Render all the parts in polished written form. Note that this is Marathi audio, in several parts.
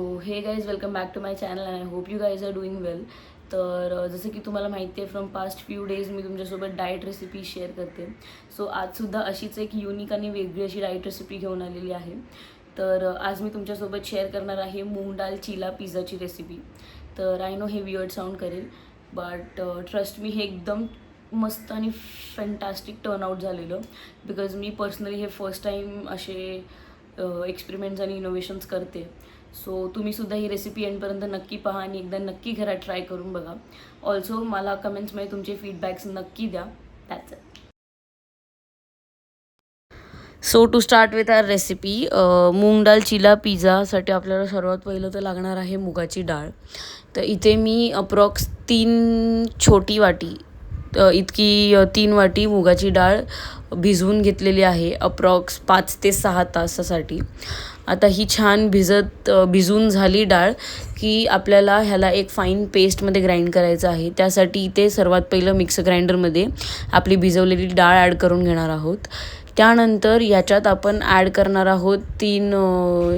हे guys welcome back to my channel and I hope you guys are doing well. तर जसं की तुम्हाला माहिती आहे फ्रॉम पास्ट फ्यू डेज मी तुमच्यासोबत डाएट रेसिपी शेअर करते. सो आजसुद्धा अशीच एक युनिक आणि वेगळी अशी डाएट रेसिपी घेऊन आलेली आहे. तर आज मी तुमच्यासोबत शेअर करणार आहे मूग डाळ चिला पिझ्झाची रेसिपी. तर आय नो हे वियर्ड साऊंड करेल बट ट्रस्ट मी हे एकदम मस्त आणि फॅन्टास्टिक टर्नआउट झालेलं. बिकॉज मी पर्सनली हे फर्स्ट टाईम असे एक्सपेरिमेंट्स आणि इनोव्हेशन्स करते. सो तुम्हीसुद्धा ही रेसिपी एंडपर्यंत नक्की पहा आणि एकदा नक्की घरात ट्राय करून बघा. ऑल्सो मला कमेंट्समध्ये तुमचे फीडबॅक्स नक्की द्या. That's it. So to start with our recipe, moong dal चिला पिझ्झासाठी आपल्याला सर्वात पहिलं तर लागणार आहे मुगाची डाळ. तर इथे मी अप्रॉक्स 3 छोटी वाटी इतकी 3 वाटी मुगाची डाळ भिजवून घेतलेली आहे अप्रॉक्स 5 ते 6 तासासाठी. आता ही छान भिजून झाली डाळ की आपल्याला ह्याला एक फाईन पेस्टमध्ये ग्राइंड करायचं आहे. त्यासाठी इथे सर्वात पहिलं मिक्सर ग्राइंडरमध्ये आपली भिजवलेली डाळ ॲड करून घेणार आहोत. त्यानंतर याच्यात आपण ॲड करणार आहोत 3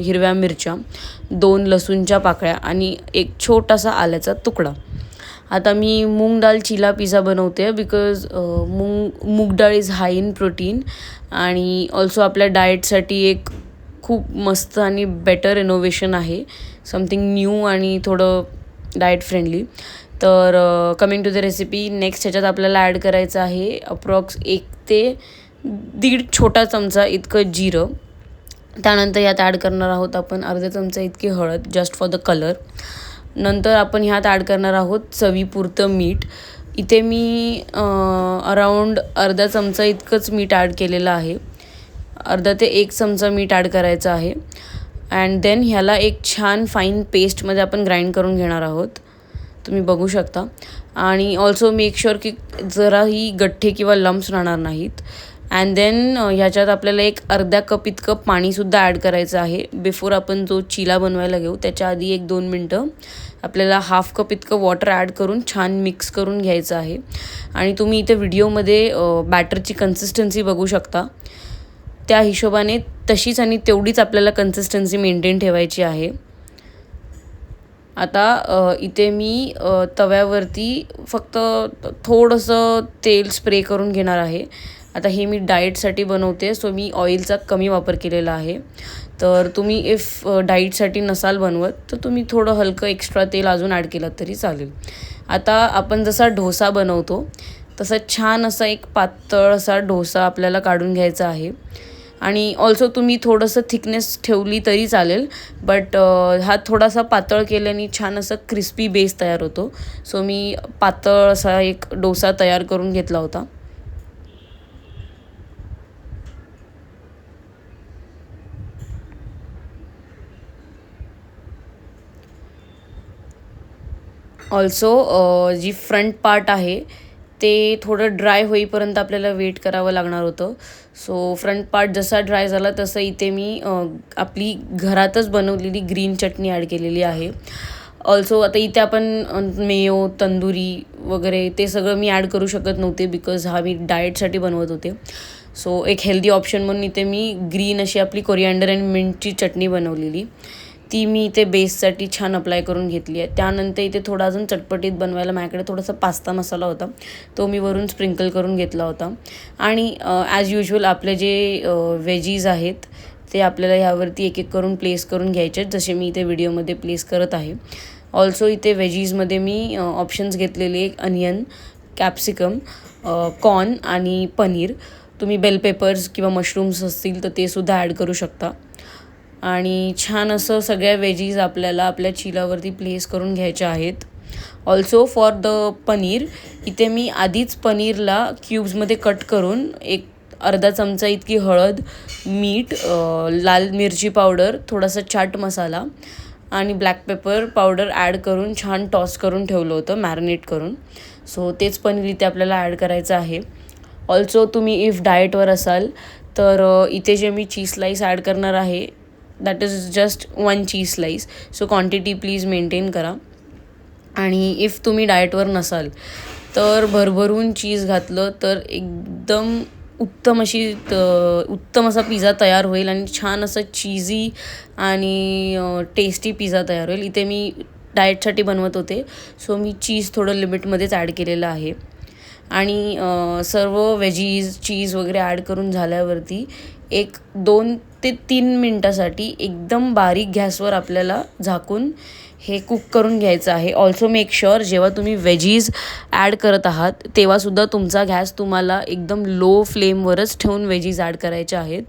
हिरव्या मिरच्या, 2 लसूणच्या पाकळ्या आणि एक छोटासा आल्याचा तुकडा. आता मी मूग डाळ चिला पिझ्झा बनवते because moong dal is high in protein आणि ऑल्सो आपल्या डाएटसाठी एक खूप मस्त आणि बेटर इनोव्हेशन आहे. समथिंग न्यू आणि थोडं डाएट फ्रेंडली. तर coming to the recipe, next ह्याच्यात आपल्याला ॲड करायचं आहे अप्रॉक्स 1 ते 1.5 छोटा चमचा इतकं जिरं. त्यानंतर यात ॲड करणार आहोत आपण अर्धा चमचा इतकी हळद जस्ट फॉर द कलर. नंतर आपण ह्यात ॲड करणार आहोत चवीपुरतं मीठ. इथे मी अराऊंड अर्धा चमचा इतकंच मीठ ॲड केलेलं आहे. अर्धा ते 1 चमचा मीठ ॲड करायचं आहे. अँड देन ह्याला एक छान फाईन पेस्टमध्ये आपण ग्राइंड करून घेणार आहोत. तुम्ही बघू शकता. आणि ऑल्सो मेक शुअर की जराही गठ्ठे किंवा लम्प्स राहणार नाहीत. अँड देन ह्याच्यात आपल्याला एक अर्धा कप इतकं पाणीसुद्धा ॲड करायचं आहे. बिफोर आपण जो चिला बनवायला घेऊ त्याच्या आधी 1-2 मिनटं आपल्याला हाफ कप इतकं वॉटर ॲड करून छान मिक्स करून घ्यायचं आहे. आणि तुम्ही इथे व्हिडिओमध्ये बॅटरची कन्सिस्टन्सी बघू शकता. त्या हिशोबाने तशीच आणि तेवढीच आपल्याला कन्सिस्टन्सी मेंटेन ठेवायची आहे. आता इथे मी तव्यावरती फक्त थोडंसं तेल स्प्रे करून घेणार आहे. आता हे मी डाएटसाठी बनवते सो मी ऑइलचा कमी वापर केलेला आहे. तर तुम्ही इफ डाएटसाठी नसाल बनवत तर तुम्ही थोडं हलकं एक्स्ट्रा तेल अजून ॲड केलं तरी चालेल. आता आपण जसा डोसा बनवतो तसा छान असा एक पातळ असा डोसा आपल्याला काढून घ्यायचा आहे. आणि ऑल्सो तुम्ही थोडंसं थिकनेस ठेवली तरी चालेल बट हा थोडासा पातळ केल्याने छान असं क्रिस्पी बेस तयार होतो. सो मी पातळ असा एक डोसा तयार करून घेतला होता. ऑल्सो जी फ्रंट पार्ट आहे ते थोडं ड्राय होईपर्यंत आपल्याला वेट करावं लागणार होतं. सो फ्रंट पार्ट जसा ड्राय झाला तसं इथे मी आपली घरातच बनवलेली ग्रीन चटणी ॲड केलेली आहे. ऑल्सो आता इथे आपण मेयो तंदुरी वगैरे ते सगळं मी ॲड करू शकत नव्हते बिकॉज हा मी डाएटसाठी बनवत होते. सो एक हेल्दी ऑप्शन म्हणून इथे मी ग्रीन अशी आपली कोरिअँडर अँड मिंटची चटणी बनवलेली ती मी इथे बेससाठी छान अप्लाय करून घेतली आहे. त्यानंतर इथे थोडा अजून चटपटीत बनवायला माझ्याकडे थोडासा पास्ता मसाला होता तो मी वरून स्प्रिंकल करून घेतला होता. आणि ॲज युजल आपले जे व्हेजीज आहेत ते आपल्याला ह्यावरती एक करून प्लेस करून घ्यायचे जसे मी इथे व्हिडिओमध्ये प्लेस करत आहे. ऑल्सो इथे व्हेजीजमध्ये मी ऑप्शन्स घेतलेले अनियन, कॅप्सिकम, कॉर्न आणि पनीर. तुम्ही बेल पेपर्स किंवा मशरूम्स असतील तर ते सुद्धा ॲड करू शकता. आणि छान असं सगळ्या वेजीज आपल्याला आपल्या चिलावरती प्लेस करून घ्यायच्या आहेत. ऑल्सो फॉर द पनीर इथे मी आधीच पनीरला क्यूब्समध्ये कट करून एक अर्धा चमचा इतकी हळद, मीठ, लाल मिरची पावडर, थोडासा चाट मसाला आणि ब्लॅक पेपर पावडर ॲड करून छान टॉस करून ठेवलं होतं मॅरिनेट करून. सो तेच पनीर इथे आपल्याला ॲड करायचं आहे. ऑल्सो तुम्ही इफ डाएटवर असाल तर इथे जे मी चीज स्लाईस ॲड करणार आहे that is just 1 cheese slice. So quantity please maintain करा. आणि इफ तुम्ही डाएटवर नसाल तर भरभरून चीज घातलं तर एकदम उत्तम असा पिझ्झा तयार होईल आणि छान असं चीझी आणि टेस्टी पिझ्झा तयार होईल. इथे मी डाएटसाठी बनवत होते, सो मी चीज थोडं लिमिटमध्येच ॲड केलेलं आहे. आणि सर्व वेजीज चीज वगैरे ॲड करून झाल्यावरती 2 ते 3 मिनटासाठी एकदम बारीक गॅसवर आपल्याला झाकून हे कुक करून घ्यायचं आहे. ऑल्सो मेक शुअर जेव्हा तुम्ही वेजीज ॲड करत आहात तेव्हासुद्धा तुमचा गॅस तुम्हाला एकदम लो फ्लेमवरच ठेवून वेजीज ॲड करायचे आहेत,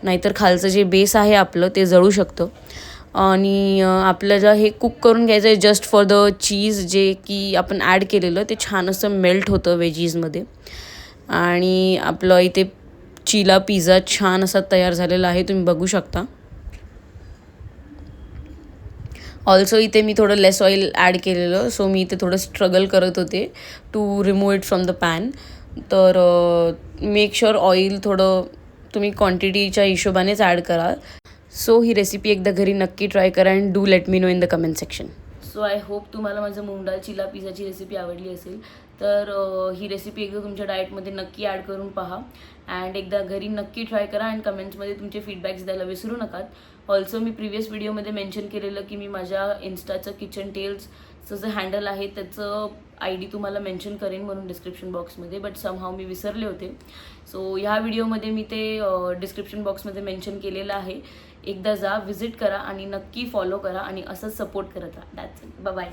नाहीतर खालचं जे बेस आहे आपलं ते जळू शकतं. आणि आपल्याला हे कुक करून घ्यायचं आहे जस्ट फॉर द चीज, जे की आपण ॲड केलेलं ते छान असं मेल्ट होतं वेजीजमध्ये. आणि आपलं इथे चिला पिझ्झा छान असा तयार झालेला आहे, तुम्ही बघू शकता. ऑल्सो इथे मी थोडं लेस ऑइल ॲड केलेलं, सो मी इथे थोडं स्ट्रगल करत होते to remove it from the pan. तर मेक शुअर ऑइल थोडं तुम्ही क्वांटिटीच्या हिशोबानेच ॲड करा. सो ही रेसिपी एकदा घरी नक्की ट्राय करा and do let me know in the comment section. So I hope तुम्हाला माझं मूग डाळ चिला पिझ्झाची रेसिपी आवडली असेल. तर ही रेसिपी एकदा तुमच्या डाएटमध्ये नक्की ॲड करून पहा अँड एकदा घरी नक्की ट्राय करा अँड कमेंट्समध्ये तुमचे फीडबॅक्स द्यायला विसरू नका. ऑल्सो मी प्रिव्हियस व्हिडिओमध्ये मेन्शन केलेलं की मी माझ्या इन्स्टाचं किचन टेल्सचं जे हँडल आहे त्याचं ID तुम्हाला मेन्शन करेन म्हणून डिस्क्रिप्शन बॉक्समध्ये, बट समहाव मी विसरले होते. सो ह्या व्हिडिओमध्ये मी ते डिस्क्रिप्शन बॉक्समध्ये मेन्शन केलेलं आहे. एकदा जा, व्हिजिट करा आणि नक्की फॉलो करा आणि असंच सपोर्ट करत राहा. That's it. बाय.